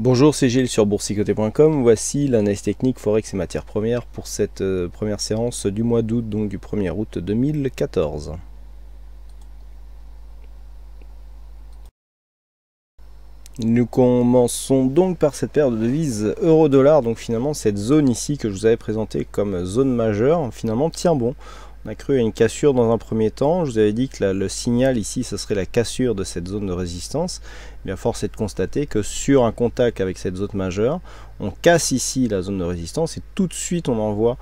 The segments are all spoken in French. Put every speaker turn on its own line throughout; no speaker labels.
Bonjour, c'est Gilles sur boursicoté.com. Voici l'analyse technique Forex et matières premières pour cette première séance du mois d'août, donc du 1er août 2014. Nous commençons donc par cette paire de devises euro-dollar. Donc finalement, cette zone ici que je vous avais présentée comme zone majeure, finalement tient bon. On a cru à une cassure dans un premier temps. Je vous avais dit que le signal ici, ce serait la cassure de cette zone de résistance. Eh bien, force est de constater que sur un contact avec cette zone majeure, on casse ici la zone de résistance et tout de suite on envoie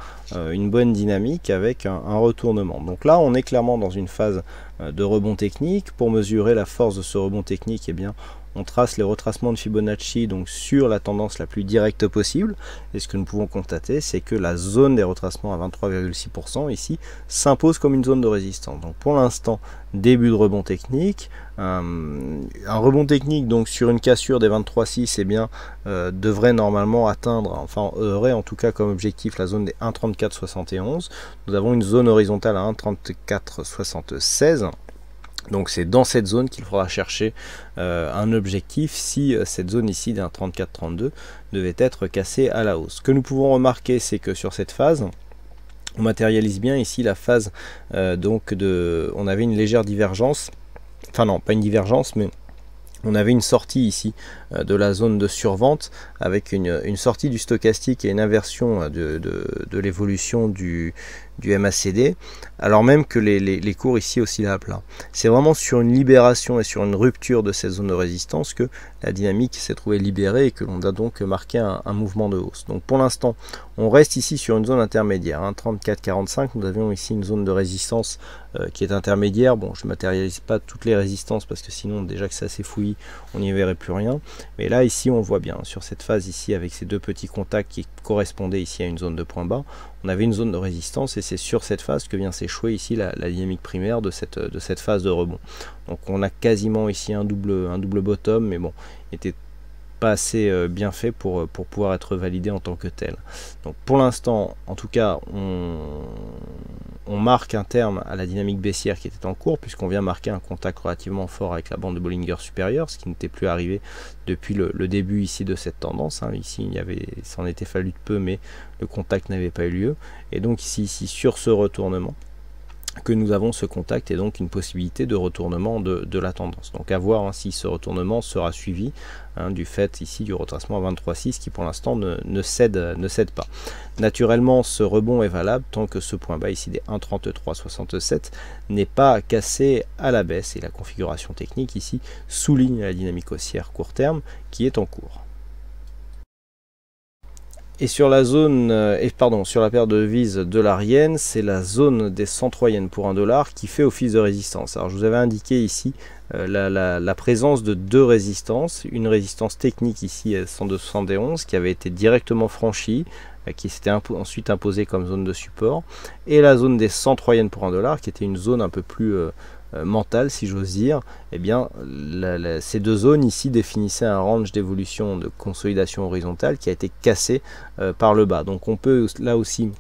une bonne dynamique avec un retournement. Donc là, on est clairement dans une phase de rebond technique. Pour mesurer la force de ce rebond technique, eh bien, on trace les retracements de Fibonacci donc sur la tendance la plus directe possible. Et ce que nous pouvons constater, c'est que la zone des retracements à 23,6% ici s'impose comme une zone de résistance. Donc pour l'instant, début de rebond technique. Un rebond technique donc sur une cassure des 23,6 eh bien devrait normalement atteindre, enfin aurait en tout cas comme objectif la zone des 1,3471. Nous avons une zone horizontale à 1,3476. Donc c'est dans cette zone qu'il faudra chercher un objectif si cette zone ici d'un 34,32 devait être cassée à la hausse. Ce que nous pouvons remarquer, c'est que sur cette phase, on matérialise bien ici la phase on avait une légère divergence, enfin non, pas une divergence, mais on avait une sortie ici de la zone de survente avec une sortie du stochastique et une inversion de l'évolution du MACD, alors même que les cours ici oscillent à plat. C'est vraiment sur une libération et sur une rupture de cette zone de résistance que la dynamique s'est trouvée libérée et que l'on a donc marqué un mouvement de hausse. Donc pour l'instant, on reste ici sur une zone intermédiaire, 34,45. Nous avions ici une zone de résistance qui est intermédiaire. Bon, je ne matérialise pas toutes les résistances parce que sinon déjà que c'est assez fouillis, on n'y verrait plus rien. Mais là ici on voit bien sur cette phase ici avec ces deux petits contacts qui correspondaient ici à une zone de point bas, on avait une zone de résistance et c'est sur cette phase que vient s'échouer ici la dynamique primaire de cette phase de rebond. Donc on a quasiment ici un double bottom, mais bon, il était pas assez bien fait pour pouvoir être validé en tant que tel. Donc pour l'instant, en tout cas, on marque un terme à la dynamique baissière qui était en cours, puisqu'on vient marquer un contact relativement fort avec la bande de Bollinger supérieure, ce qui n'était plus arrivé depuis le début ici de cette tendance. Ici, ça en était fallu de peu, mais le contact n'avait pas eu lieu. Et donc ici sur ce retournement, que nous avons ce contact et donc une possibilité de retournement de la tendance. Donc à voir si ce retournement sera suivi du fait ici du retracement à 23,6 qui pour l'instant ne cède pas. Naturellement, ce rebond est valable tant que ce point bas ici des 1,3367 n'est pas cassé à la baisse et la configuration technique ici souligne la dynamique haussière court terme qui est en cours. Et sur la zone, sur la paire de devises dollarienne, c'est la zone des 103 yens pour 1 dollar qui fait office de résistance. Alors je vous avais indiqué ici la présence de deux résistances, une résistance technique ici à 102,71 qui avait été directement franchie, qui s'était ensuite imposée comme zone de support, et la zone des 103 yens pour 1 dollar qui était une zone un peu plus mentale si j'ose dire. Eh bien ces deux zones ici définissaient un range d'évolution de consolidation horizontale qui a été cassé par le bas. Donc on peut là aussi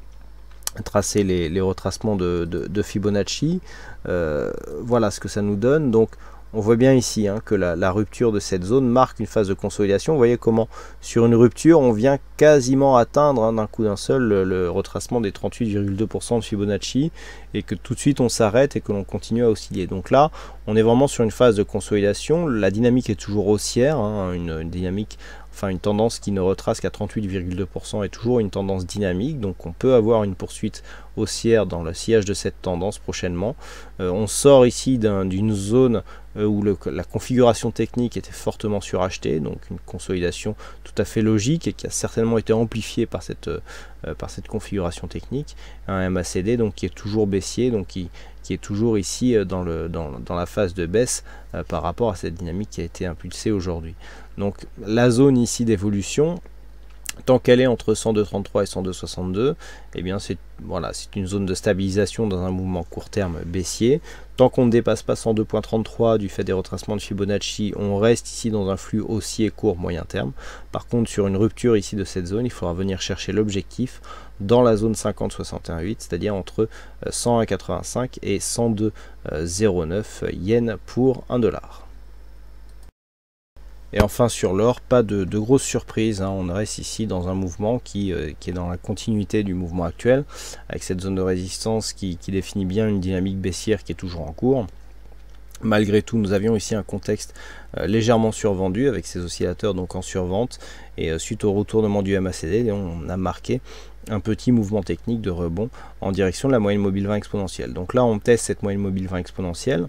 tracer les retracements de Fibonacci. Voilà ce que ça nous donne. Donc on voit bien ici que la rupture de cette zone marque une phase de consolidation. Vous voyez comment sur une rupture, on vient quasiment atteindre d'un coup d'un seul le retracement des 38,2% de Fibonacci et que tout de suite on s'arrête et que l'on continue à osciller. Donc là, on est vraiment sur une phase de consolidation. La dynamique est toujours haussière, une dynamique, enfin une tendance qui ne retrace qu'à 38,2% est toujours une tendance dynamique. Donc on peut avoir une poursuite haussière dans le sillage de cette tendance prochainement. On sort ici d'une zone où la configuration technique était fortement surachetée, donc une consolidation tout à fait logique et qui a certainement été amplifiée par cette configuration technique. Un MACD donc qui est toujours baissier, donc qui est toujours ici dans la phase de baisse par rapport à cette dynamique qui a été impulsée aujourd'hui. Donc la zone ici d'évolution, tant qu'elle est entre 102,33 et 102,62, eh bien c'est une zone de stabilisation dans un mouvement court terme baissier. Tant qu'on ne dépasse pas 102,33 du fait des retracements de Fibonacci, on reste ici dans un flux haussier court moyen terme. Par contre, sur une rupture ici de cette zone, il faudra venir chercher l'objectif dans la zone 50,61,8, c'est-à-dire entre 101,85 et 102,09 yens pour 1 dollar. Et enfin sur l'or, pas de grosses surprises, hein. On reste ici dans un mouvement qui est dans la continuité du mouvement actuel, avec cette zone de résistance qui définit bien une dynamique baissière qui est toujours en cours. Malgré tout, nous avions ici un contexte légèrement survendu avec ces oscillateurs donc en survente, et suite au retournement du MACD, on a marqué un petit mouvement technique de rebond en direction de la moyenne mobile 20 exponentielle. Donc là on teste cette moyenne mobile 20 exponentielle.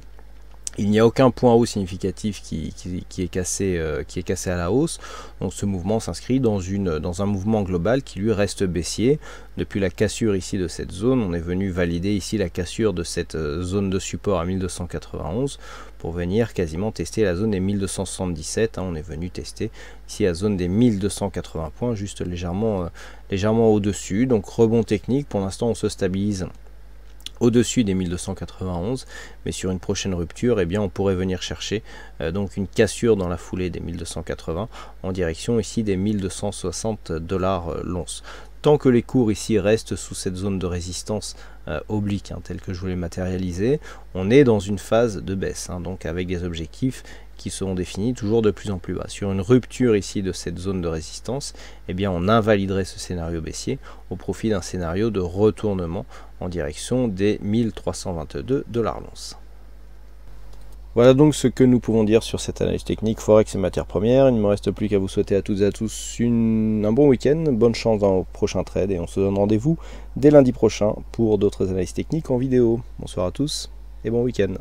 Il n'y a aucun point haut significatif qui est cassé à la hausse. Donc ce mouvement s'inscrit dans un mouvement global qui lui reste baissier. Depuis la cassure ici de cette zone, on est venu valider ici la cassure de cette zone de support à 1291 pour venir quasiment tester la zone des 1277. On est venu tester ici la zone des 1280 points, juste légèrement au-dessus. Donc rebond technique, pour l'instant on se stabilise au-dessus des 1291, mais sur une prochaine rupture, eh bien, on pourrait venir chercher donc une cassure dans la foulée des 1280 en direction ici des 1260 $ l'once. Tant que les cours ici restent sous cette zone de résistance oblique, telle que je vous l'ai matérialisé, on est dans une phase de baisse, donc avec des objectifs qui seront définis toujours de plus en plus bas. Sur une rupture ici de cette zone de résistance, eh bien on invaliderait ce scénario baissier au profit d'un scénario de retournement en direction des 1322 $ l'once. Voilà donc ce que nous pouvons dire sur cette analyse technique Forex et matières premières. Il ne me reste plus qu'à vous souhaiter à toutes et à tous un bon week-end, bonne chance dans le prochain trade, et on se donne rendez-vous dès lundi prochain pour d'autres analyses techniques en vidéo. Bonsoir à tous et bon week-end.